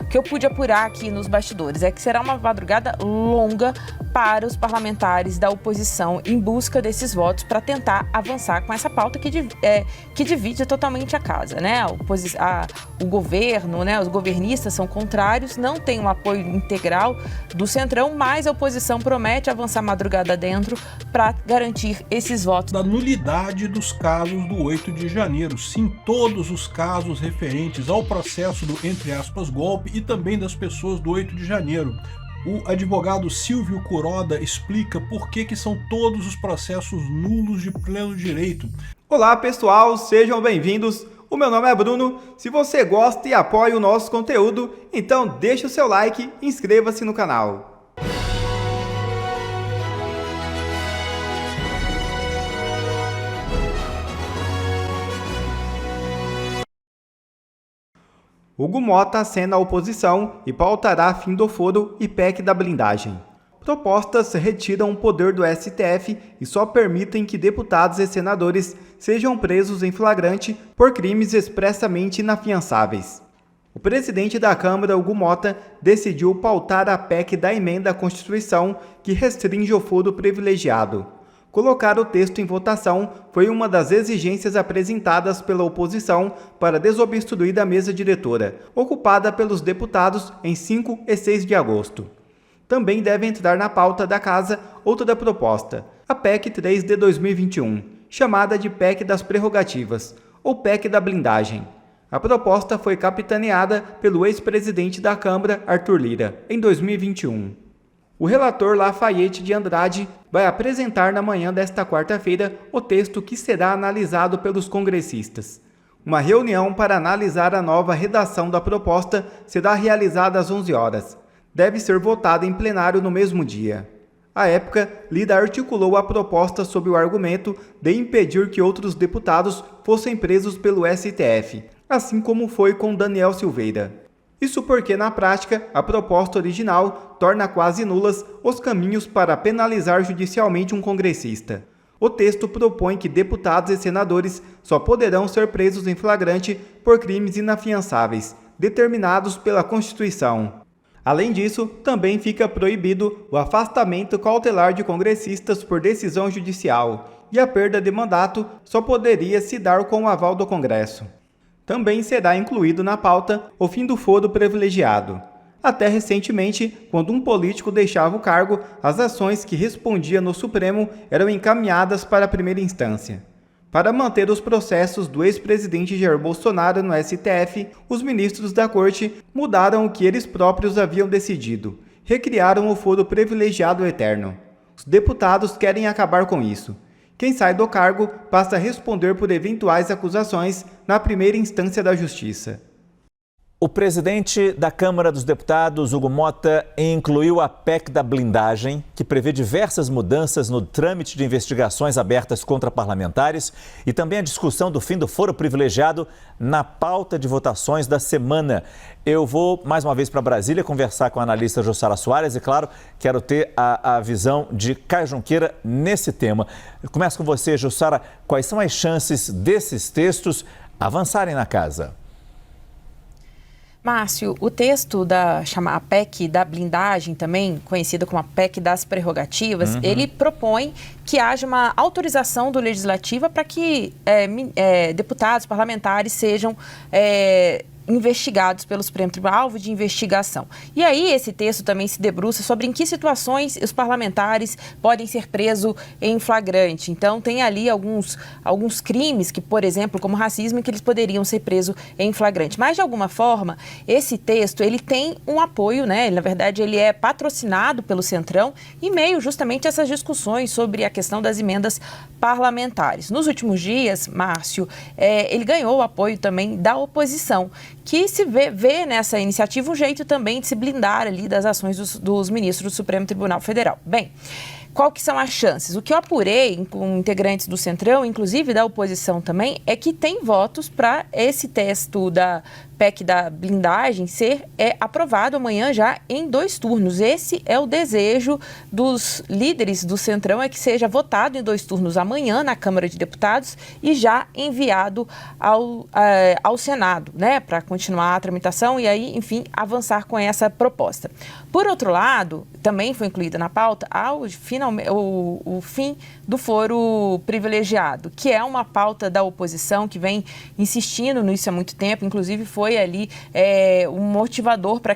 que eu pude apurar aqui nos bastidores é que será uma madrugada longa para os parlamentares da oposição em busca desses votos para tentar avançar com essa pauta que divide totalmente a casa, né? O governo, né? Os governistas são contrários, não tem um apoio integral do Centrão, mas a oposição promete avançar madrugada dentro para garantir esses votos. Da nulidade dos casos do 8 de janeiro. Sim, todos os casos referentes ao processo do, entre aspas, golpe e também das pessoas do 8 de janeiro. O advogado Silvio Kuroda explica por que são todos os processos nulos de pleno direito. Olá pessoal, sejam bem-vindos. O meu nome é Bruno. Se você gosta e apoia o nosso conteúdo, então deixe o seu like e inscreva-se no canal. Hugo Motta acena a oposição e pautará fim do foro e PEC da blindagem. Propostas retiram o poder do STF e só permitem que deputados e senadores sejam presos em flagrante por crimes expressamente inafiançáveis. O presidente da Câmara, Hugo Motta, decidiu pautar a PEC da emenda à Constituição que restringe o foro privilegiado. Colocar o texto em votação foi uma das exigências apresentadas pela oposição para desobstruir a mesa diretora, ocupada pelos deputados em 5 e 6 de agosto. Também deve entrar na pauta da Casa outra proposta, a PEC 3 de 2021, chamada de PEC das Prerrogativas, ou PEC da Blindagem. A proposta foi capitaneada pelo ex-presidente da Câmara, Arthur Lira, em 2021. O relator Lafayette de Andrade vai apresentar na manhã desta quarta-feira o texto que será analisado pelos congressistas. Uma reunião para analisar a nova redação da proposta será realizada às 11 horas. Deve ser votada em plenário no mesmo dia. À época, Lira articulou a proposta sob o argumento de impedir que outros deputados fossem presos pelo STF, assim como foi com Daniel Silveira. Isso porque, na prática, a proposta original torna quase nulas os caminhos para penalizar judicialmente um congressista. O texto propõe que deputados e senadores só poderão ser presos em flagrante por crimes inafiançáveis, determinados pela Constituição. Além disso, também fica proibido o afastamento cautelar de congressistas por decisão judicial, e a perda de mandato só poderia se dar com o aval do Congresso. Também será incluído na pauta o fim do foro privilegiado. Até recentemente, quando um político deixava o cargo, as ações que respondia no Supremo eram encaminhadas para a primeira instância. Para manter os processos do ex-presidente Jair Bolsonaro no STF, os ministros da Corte mudaram o que eles próprios haviam decidido. Recriaram o foro privilegiado eterno. Os deputados querem acabar com isso. Quem sai do cargo passa a responder por eventuais acusações na primeira instância da Justiça. O presidente da Câmara dos Deputados, Hugo Motta, incluiu a PEC da blindagem, que prevê diversas mudanças no trâmite de investigações abertas contra parlamentares e também a discussão do fim do foro privilegiado na pauta de votações da semana. Eu vou mais uma vez para Brasília conversar com a analista Jussara Soares e, claro, quero ter a visão de Caio Junqueira nesse tema. Eu começo com você, Jussara. Quais são as chances desses textos avançarem na casa? Márcio, o texto da chamada PEC da blindagem, também conhecida como a PEC das prerrogativas, ele propõe que haja uma autorização do Legislativo para que deputados, parlamentares sejam investigados pelo Supremo Tribunal, alvo de investigação. E aí esse texto também se debruça sobre em que situações os parlamentares podem ser presos em flagrante. Então tem ali alguns crimes que, por exemplo, como racismo, que eles poderiam ser presos em flagrante. Mas de alguma forma, esse texto ele tem um apoio, né? Na verdade, ele é patrocinado pelo Centrão em meio justamente a essas discussões sobre a questão das emendas parlamentares. Nos últimos dias, Márcio, ele ganhou o apoio também da oposição, que se vê nessa iniciativa um jeito também de se blindar ali das ações dos ministros do Supremo Tribunal Federal. Bem, qual que são as chances? O que eu apurei com integrantes do Centrão, inclusive da oposição também, é que tem votos para esse texto da PEC da blindagem ser aprovado amanhã já em 2 turnos. Esse é o desejo dos líderes do Centrão, é que seja votado em 2 turnos amanhã na Câmara de Deputados e já enviado ao Senado, né, para continuar a tramitação e aí, enfim, avançar com essa proposta. Por outro lado, também foi incluída na pauta o fim do foro privilegiado, que é uma pauta da oposição que vem insistindo nisso há muito tempo, inclusive foi ali um motivador para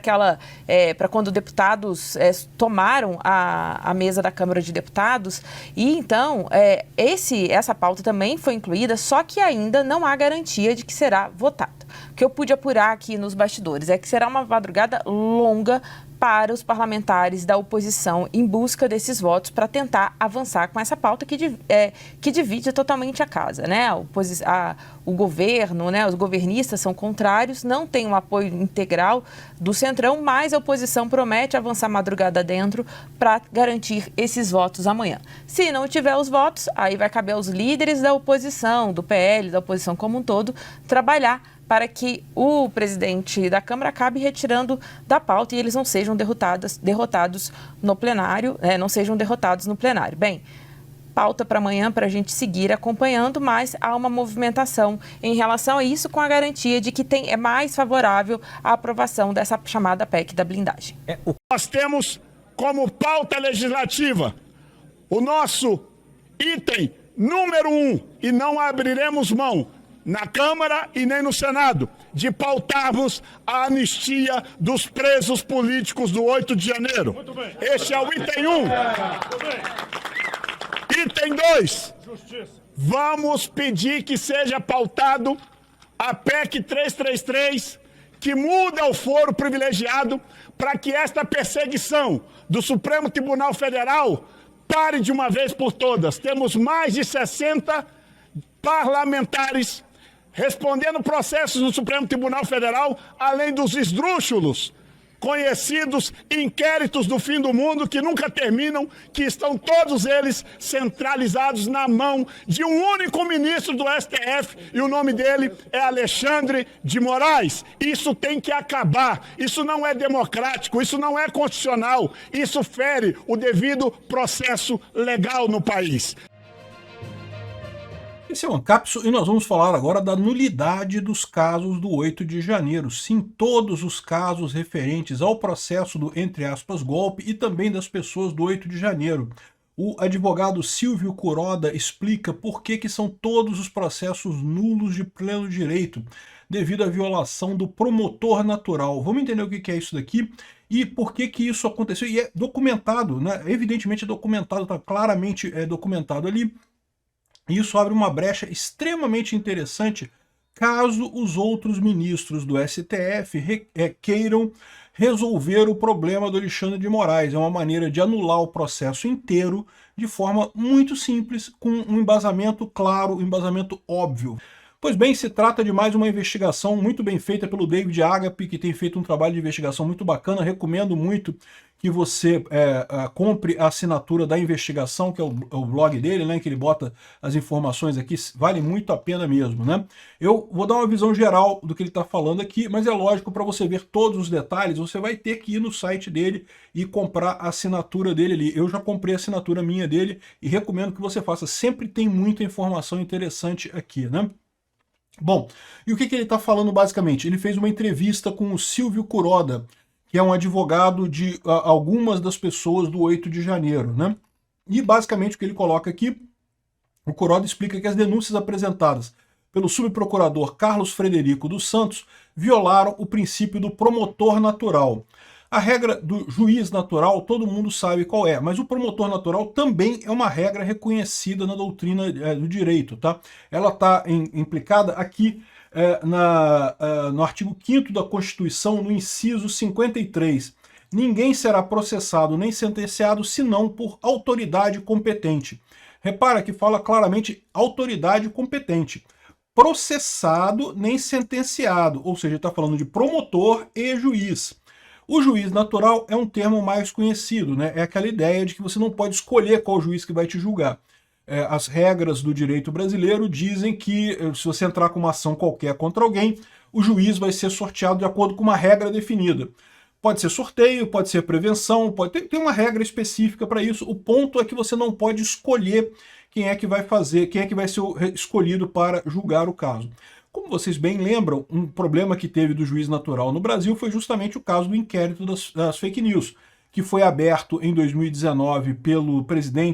quando deputados tomaram a mesa da Câmara de Deputados, e então essa pauta também foi incluída, só que ainda não há garantia de que será votada. O que eu pude apurar aqui nos bastidores é que será uma madrugada longa para os parlamentares da oposição em busca desses votos para tentar avançar com essa pauta que divide totalmente a casa, né? O governo, né? Os governistas são contrários, não tem um apoio integral do Centrão, mas a oposição promete avançar madrugada dentro para garantir esses votos amanhã. Se não tiver os votos, aí vai caber aos líderes da oposição, do PL, da oposição como um todo, trabalhar para que o presidente da Câmara acabe retirando da pauta e eles não sejam derrotados no plenário, não sejam derrotados no plenário. Bem, pauta para amanhã para a gente seguir acompanhando, mas há uma movimentação em relação a isso, com a garantia de que é mais favorável a aprovação dessa chamada PEC da blindagem. Nós temos como pauta legislativa o nosso item número 1, e não abriremos mão na Câmara e nem no Senado, de pautarmos a anistia dos presos políticos do 8 de janeiro. Este é o item 1. Item 2. Vamos pedir que seja pautado a PEC 333, que muda o foro privilegiado para que esta perseguição do Supremo Tribunal Federal pare de uma vez por todas. Temos mais de 60 parlamentares respondendo processos no Supremo Tribunal Federal, além dos esdrúxulos, conhecidos inquéritos do fim do mundo que nunca terminam, que estão todos eles centralizados na mão de um único ministro do STF, e o nome dele é Alexandre de Moraes. Isso tem que acabar, isso não é democrático, isso não é constitucional, isso fere o devido processo legal no país. Esse é o Ancapso e nós vamos falar agora da nulidade dos casos do 8 de janeiro. Sim, todos os casos referentes ao processo do, entre aspas, golpe e também das pessoas do 8 de janeiro. O advogado Silvio Kuroda explica por que são todos os processos nulos de pleno direito, devido à violação do promotor natural. Vamos entender o que é isso daqui e por que isso aconteceu. E é documentado, né? Evidentemente é documentado, está claramente documentado ali. Isso abre uma brecha extremamente interessante caso os outros ministros do STF queiram resolver o problema do Alexandre de Moraes. É uma maneira de anular o processo inteiro de forma muito simples, com um embasamento claro, um embasamento óbvio. Pois bem, se trata de mais uma investigação muito bem feita pelo David Agape, que tem feito um trabalho de investigação muito bacana. Recomendo muito que você compre a assinatura da investigação, que é o blog dele, né, que ele bota as informações aqui, vale muito a pena mesmo, né? Eu vou dar uma visão geral do que ele está falando aqui, mas é lógico, para você ver todos os detalhes, você vai ter que ir no site dele e comprar a assinatura dele ali. Eu já comprei a assinatura minha dele e recomendo que você faça. Sempre tem muita informação interessante aqui, né? Bom, e o que ele está falando basicamente? Ele fez uma entrevista com o Silvio Kuroda, que é um advogado de algumas das pessoas do 8 de janeiro, né? E basicamente o que ele coloca aqui, o Kuroda explica que as denúncias apresentadas pelo subprocurador Carlos Frederico dos Santos violaram o princípio do promotor natural. A regra do juiz natural todo mundo sabe qual é, mas o promotor natural também é uma regra reconhecida na doutrina do direito, tá? Ela está implicada aqui no artigo 5º da Constituição, no inciso 53. Ninguém será processado nem sentenciado senão por autoridade competente. Repara que fala claramente autoridade competente. Processado nem sentenciado, ou seja, está falando de promotor e juiz. O juiz natural é um termo mais conhecido, né? É aquela ideia de que você não pode escolher qual juiz que vai te julgar. As regras do direito brasileiro dizem que se você entrar com uma ação qualquer contra alguém, o juiz vai ser sorteado de acordo com uma regra definida. Pode ser sorteio, pode ser prevenção, tem uma regra específica para isso. O ponto é que você não pode escolher quem é que vai ser escolhido para julgar o caso. Como vocês bem lembram, um problema que teve do juiz natural no Brasil foi justamente o caso do inquérito das fake news, que foi aberto em 2019 pelo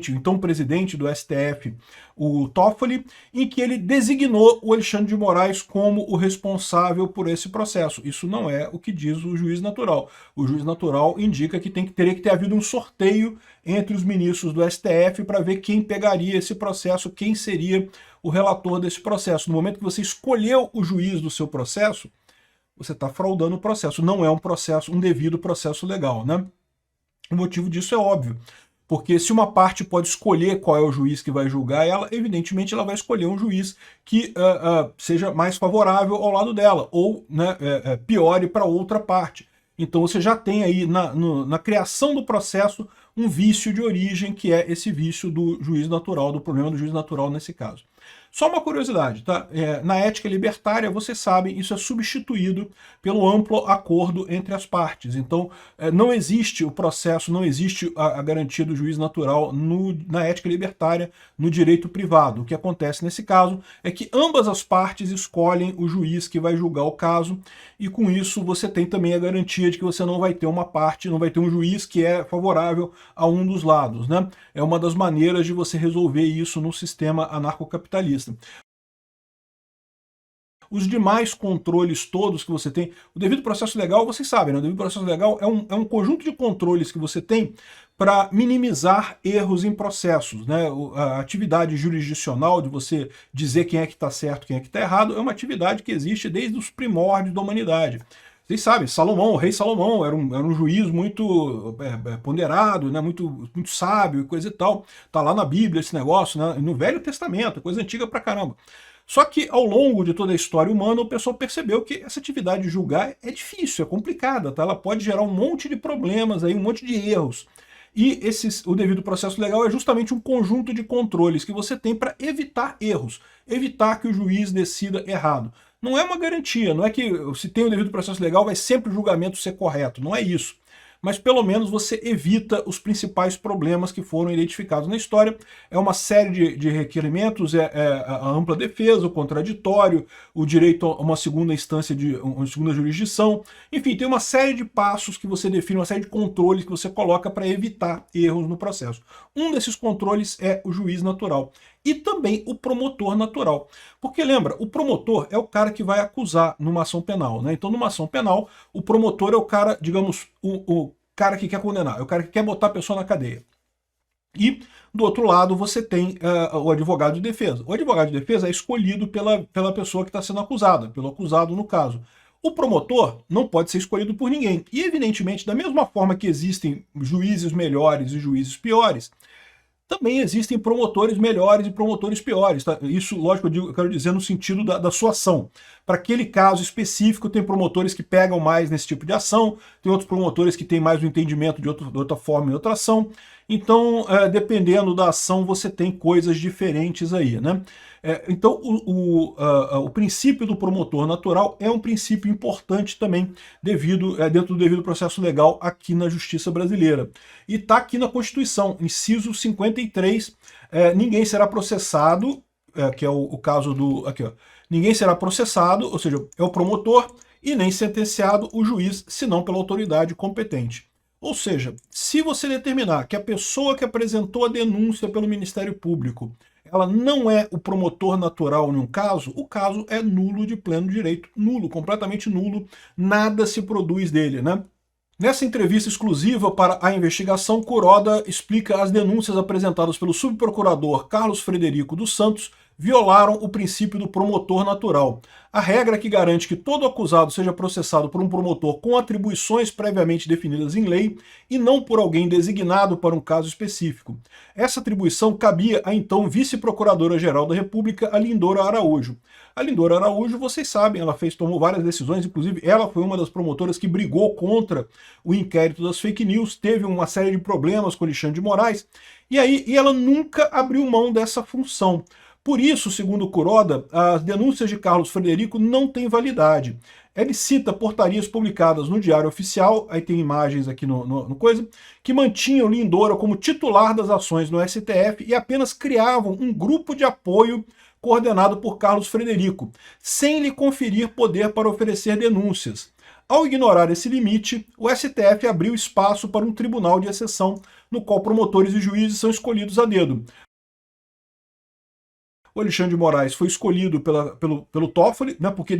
então presidente do STF, o Toffoli, em que ele designou o Alexandre de Moraes como o responsável por esse processo. Isso não é o que diz o juiz natural. O juiz natural indica que teria que ter havido um sorteio entre os ministros do STF para ver quem pegaria esse processo, quem seria o relator desse processo. No momento que você escolheu o juiz do seu processo, você está fraudando o processo. Não é um devido processo legal, né? O motivo disso é óbvio, porque se uma parte pode escolher qual é o juiz que vai julgar, evidentemente ela vai escolher um juiz que seja mais favorável ao lado dela, ou né, piore para outra parte. Então você já tem aí na criação do processo um vício de origem, que é esse vício do juiz natural, do problema do juiz natural nesse caso. Só uma curiosidade, tá? Na ética libertária, vocês sabem, isso é substituído pelo amplo acordo entre as partes. Então, não existe o processo, não existe a garantia do juiz natural na ética libertária, no direito privado. O que acontece nesse caso é que ambas as partes escolhem o juiz que vai julgar o caso, e com isso você tem também a garantia de que você não vai ter uma parte, não vai ter um juiz que é favorável a um dos lados, né? É uma das maneiras de você resolver isso no sistema anarcocapitalista. Os demais controles todos que você tem, o devido processo legal, vocês sabem, né? O devido processo legal é um conjunto de controles que você tem para minimizar erros em processos, né? A atividade jurisdicional de você dizer quem é que está certo, quem é que está errado, é uma atividade que existe desde os primórdios da humanidade. Vocês sabem, Salomão, o rei Salomão, era um juiz muito ponderado, né, muito sábio e coisa e tal. Tá lá na Bíblia esse negócio, né, no Velho Testamento, coisa antiga pra caramba. Só que ao longo de toda a história humana, o pessoal percebeu que essa atividade de julgar é difícil, é complicada, tá? Ela pode gerar um monte de problemas, aí, um monte de erros. E o devido processo legal é justamente um conjunto de controles que você tem para evitar erros, evitar que o juiz decida errado. Não é uma garantia, não é que se tem o devido processo legal vai sempre o julgamento ser correto, não é isso. Mas pelo menos você evita os principais problemas que foram identificados na história. É uma série de requerimentos, a ampla defesa, o contraditório, o direito a uma segunda instância, uma segunda jurisdição. Enfim, tem uma série de passos que você define, uma série de controles que você coloca para evitar erros no processo. Um desses controles é o juiz natural. E também o promotor natural. Porque lembra, o promotor é o cara que vai acusar numa ação penal, né? Então numa ação penal, o promotor é o cara, digamos, o cara que quer condenar, é o cara que quer botar a pessoa na cadeia. E do outro lado você tem o advogado de defesa. O advogado de defesa é escolhido pela pessoa que está sendo acusada, pelo acusado no caso. O promotor não pode ser escolhido por ninguém. E evidentemente, da mesma forma que existem juízes melhores e juízes piores, também existem promotores melhores e promotores piores. Tá? Isso, lógico, eu quero dizer no sentido da sua ação. Para aquele caso específico, tem promotores que pegam mais nesse tipo de ação, tem outros promotores que têm mais o entendimento de outra forma em outra ação. Então, dependendo da ação, você tem coisas diferentes aí, né? Então, o princípio do promotor natural é um princípio importante também dentro do devido processo legal aqui na justiça brasileira. E está aqui na Constituição, inciso 53, ninguém será processado, que é o caso do... Aqui, ó. Ninguém será processado, ou seja, é o promotor, e nem sentenciado o juiz, senão pela autoridade competente. Ou seja, se você determinar que a pessoa que apresentou a denúncia pelo Ministério Público, ela não é o promotor natural em um caso, o caso é nulo de pleno direito, nulo, completamente nulo, nada se produz dele, né? Nessa entrevista exclusiva para a investigação, Kuroda explica as denúncias apresentadas pelo subprocurador Carlos Frederico dos Santos violaram o princípio do promotor natural. A regra que garante que todo acusado seja processado por um promotor com atribuições previamente definidas em lei e não por alguém designado para um caso específico. Essa atribuição cabia à então vice-procuradora-geral da República, a Lindora Araújo. A Lindora Araújo, vocês sabem, ela tomou várias decisões, inclusive ela foi uma das promotoras que brigou contra o inquérito das fake news, teve uma série de problemas com Alexandre de Moraes, e ela nunca abriu mão dessa função. Por isso, segundo Kuroda, as denúncias de Carlos Frederico não têm validade. Ele cita portarias publicadas no Diário Oficial, aí tem imagens aqui no coisa, que mantinham Lindora como titular das ações no STF e apenas criavam um grupo de apoio coordenado por Carlos Frederico, sem lhe conferir poder para oferecer denúncias. Ao ignorar esse limite, o STF abriu espaço para um tribunal de exceção, no qual promotores e juízes são escolhidos a dedo. O Alexandre de Moraes foi escolhido pelo Toffoli, né, porque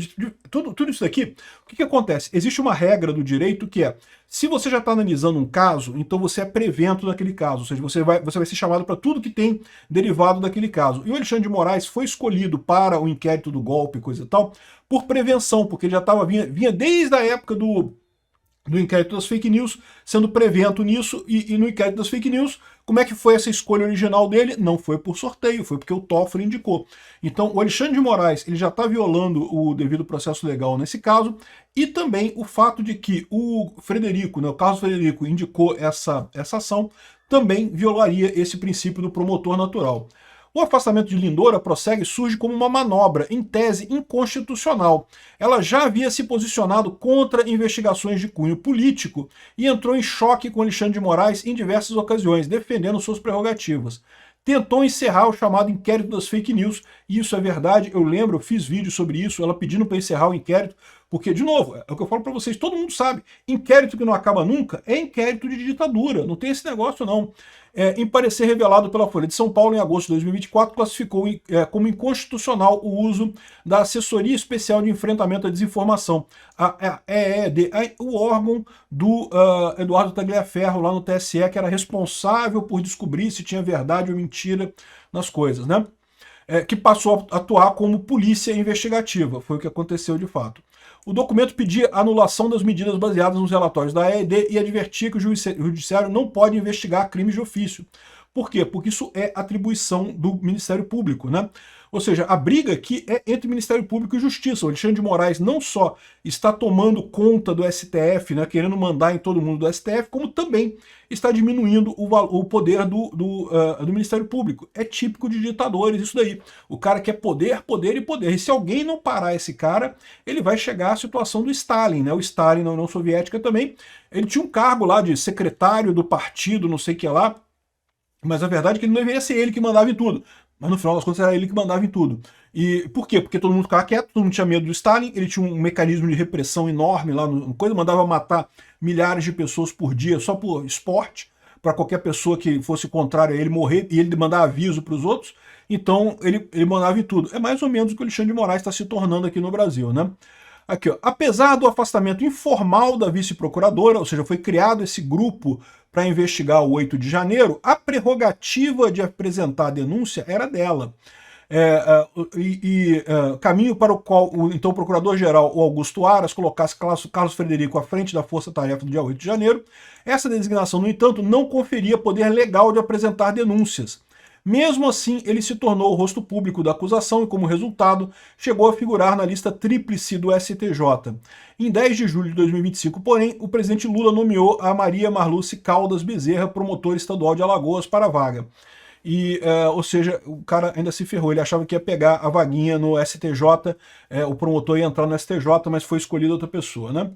tudo isso daqui, o que acontece? Existe uma regra do direito que é, se você já está analisando um caso, então você é prevento daquele caso, ou seja, você vai ser chamado para tudo que tem derivado daquele caso. E o Alexandre de Moraes foi escolhido para o inquérito do golpe, coisa e tal, por prevenção, porque ele já vinha desde a época do inquérito das fake news, sendo prevento nisso, e no inquérito das fake news, como é que foi essa escolha original dele? Não foi por sorteio, foi porque o Toffoli indicou. Então, o Alexandre de Moraes, ele já está violando o devido processo legal nesse caso, e também o fato de que o Frederico, né, o Carlos Frederico, indicou essa ação, também violaria esse princípio do promotor natural. O afastamento de Lindora prossegue surge como uma manobra, em tese inconstitucional. Ela já havia se posicionado contra investigações de cunho político e entrou em choque com Alexandre de Moraes em diversas ocasiões, defendendo suas prerrogativas. Tentou encerrar o chamado inquérito das fake news, e isso é verdade, eu lembro, eu fiz vídeo sobre isso, ela pedindo para encerrar o inquérito, porque, de novo, é o que eu falo para vocês, todo mundo sabe, inquérito que não acaba nunca é inquérito de ditadura, não tem esse negócio não. Em parecer revelado pela Folha de São Paulo em agosto de 2024, classificou como inconstitucional o uso da Assessoria Especial de Enfrentamento à Desinformação, a EED, o órgão do Eduardo Tagliaferro lá no TSE, que era responsável por descobrir se tinha verdade ou mentira nas coisas, né? Que passou a atuar como polícia investigativa, foi o que aconteceu de fato. O documento pedia anulação das medidas baseadas nos relatórios da EED e advertia que o Judiciário não pode investigar crimes de ofício. Por quê? Porque isso é atribuição do Ministério Público, né? Ou seja, a briga aqui é entre Ministério Público e Justiça. O Alexandre de Moraes não só está tomando conta do STF, né, querendo mandar em todo mundo do STF, como também está diminuindo o poder do Ministério Público. É típico de ditadores isso daí. O cara quer poder, poder e poder. E se alguém não parar esse cara, ele vai chegar à situação do Stalin, né? O Stalin na União Soviética também, ele tinha um cargo lá de secretário do partido, não sei o que lá, mas a verdade é que ele não deveria ser ele que mandava em tudo. Mas no final das contas era ele que mandava em tudo. E por quê? Porque todo mundo ficava quieto, todo mundo tinha medo do Stalin, ele tinha um mecanismo de repressão enorme lá no coisa, mandava matar milhares de pessoas por dia só por esporte, para qualquer pessoa que fosse contrária a ele morrer, e ele mandava aviso para os outros, então ele mandava em tudo. É mais ou menos o que o Alexandre de Moraes está se tornando aqui no Brasil, né? Aqui, ó. Apesar do afastamento informal da vice-procuradora, ou seja, foi criado esse grupo para investigar o 8 de janeiro, a prerrogativa de apresentar a denúncia era dela. Caminho para o qual o então procurador-geral, o Augusto Aras, colocasse Carlos Frederico à frente da força-tarefa do dia 8 de janeiro, essa designação, no entanto, não conferia poder legal de apresentar denúncias. Mesmo assim, ele se tornou o rosto público da acusação e, como resultado, chegou a figurar na lista tríplice do STJ. Em 10 de julho de 2025, porém, o presidente Lula nomeou a Maria Marluce Caldas Bezerra, promotora estadual de Alagoas, para a vaga. Ou seja, o cara ainda se ferrou, ele achava que ia pegar a vaguinha no STJ, o promotor ia entrar no STJ, mas foi escolhida outra pessoa, né?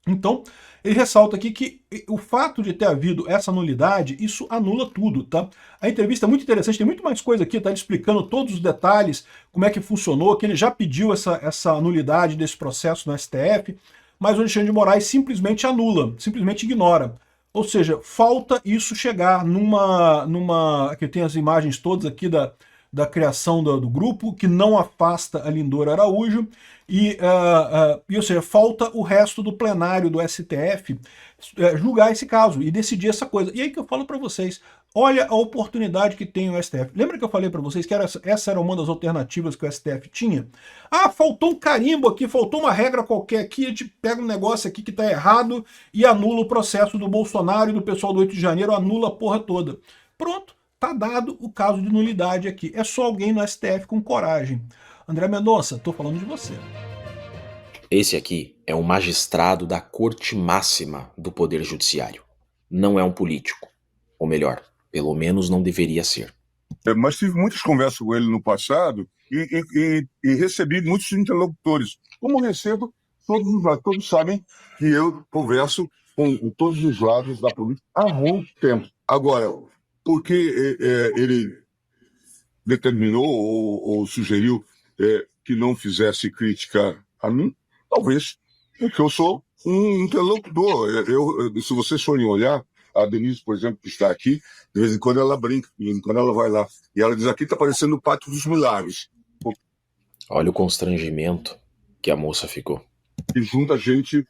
Então, ele ressalta aqui que o fato de ter havido essa nulidade, isso anula tudo, tá? A entrevista é muito interessante, tem muito mais coisa aqui, tá? Ele explicando todos os detalhes, como é que funcionou, que ele já pediu essa nulidade desse processo no STF, mas o Alexandre de Moraes simplesmente anula, simplesmente ignora. Ou seja, falta isso chegar numa... Aqui tem as imagens todas aqui da criação do grupo, que não afasta a Lindora Araújo, ou seja, falta o resto do plenário do STF julgar esse caso e decidir essa coisa. E aí que eu falo para vocês, olha a oportunidade que tem o STF. Lembra que eu falei para vocês que essa era uma das alternativas que o STF tinha? Ah, faltou um carimbo aqui, faltou uma regra qualquer aqui, a gente pega um negócio aqui que está errado e anula o processo do Bolsonaro e do pessoal do 8 de janeiro, anula a porra toda. Pronto. Está dado o caso de nulidade aqui. É só alguém no STF com coragem. André Mendonça, estou falando de você. Esse aqui é um magistrado da corte máxima do Poder Judiciário. Não é um político. Ou melhor, pelo menos não deveria ser. Mas tive muitas conversas com ele no passado e recebi muitos interlocutores. Como recebo todos os lados. Todos sabem que eu converso com todos os lados da política há muito tempo. Agora, porque ele determinou ou sugeriu que não fizesse crítica a mim, talvez porque eu sou um interlocutor. Se vocês forem olhar, a Denise, por exemplo, que está aqui, de vez em quando ela brinca, de vez em quando ela vai lá. E ela diz, aqui está parecendo o Pátio dos Milagres. Olha o constrangimento que a moça ficou. E junta gente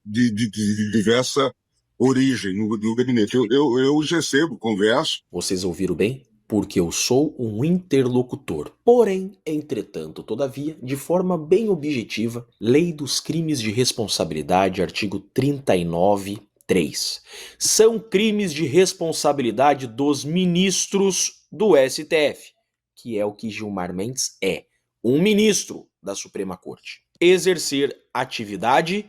de diversa origem no gabinete. Eu recebo, converso. Vocês ouviram bem? Porque eu sou um interlocutor. Porém, entretanto, todavia, de forma bem objetiva, Lei dos Crimes de Responsabilidade, artigo 39(3). São crimes de responsabilidade dos ministros do STF, que é o que Gilmar Mendes é, um ministro da Suprema Corte. Exercer atividade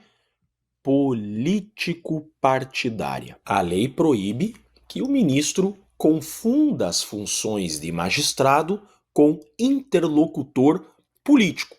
político-partidária. A lei proíbe que o ministro confunda as funções de magistrado com interlocutor político.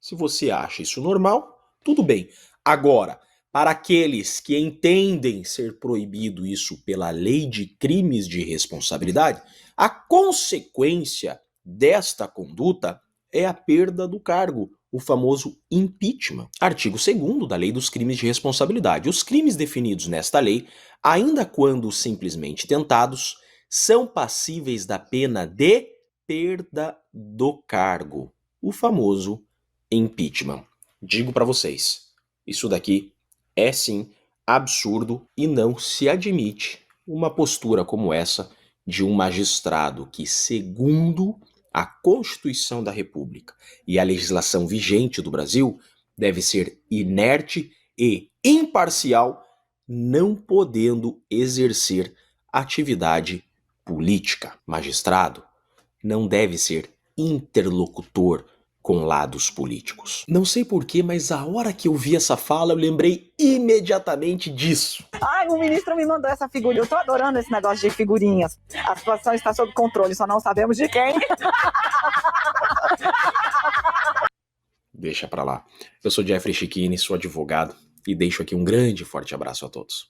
Se você acha isso normal, tudo bem. Agora, para aqueles que entendem ser proibido isso pela Lei de Crimes de Responsabilidade, a consequência desta conduta é a perda do cargo, o famoso impeachment. Artigo 2º da Lei dos Crimes de Responsabilidade. Os crimes definidos nesta lei, ainda quando simplesmente tentados, são passíveis da pena de perda do cargo, o famoso impeachment. Digo para vocês, isso daqui é sim absurdo e não se admite uma postura como essa de um magistrado que, segundo a Constituição da República e a legislação vigente do Brasil, deve ser inerte e imparcial, não podendo exercer atividade política. Magistrado não deve ser interlocutor com lados políticos. Não sei porquê, mas a hora que eu vi essa fala, eu lembrei imediatamente disso. Ai, o ministro me mandou essa figurinha. Eu tô adorando esse negócio de figurinhas. A situação está sob controle, só não sabemos de quem. Deixa pra lá. Eu sou Jeffrey Chiquini, sou advogado e deixo aqui um grande e forte abraço a todos.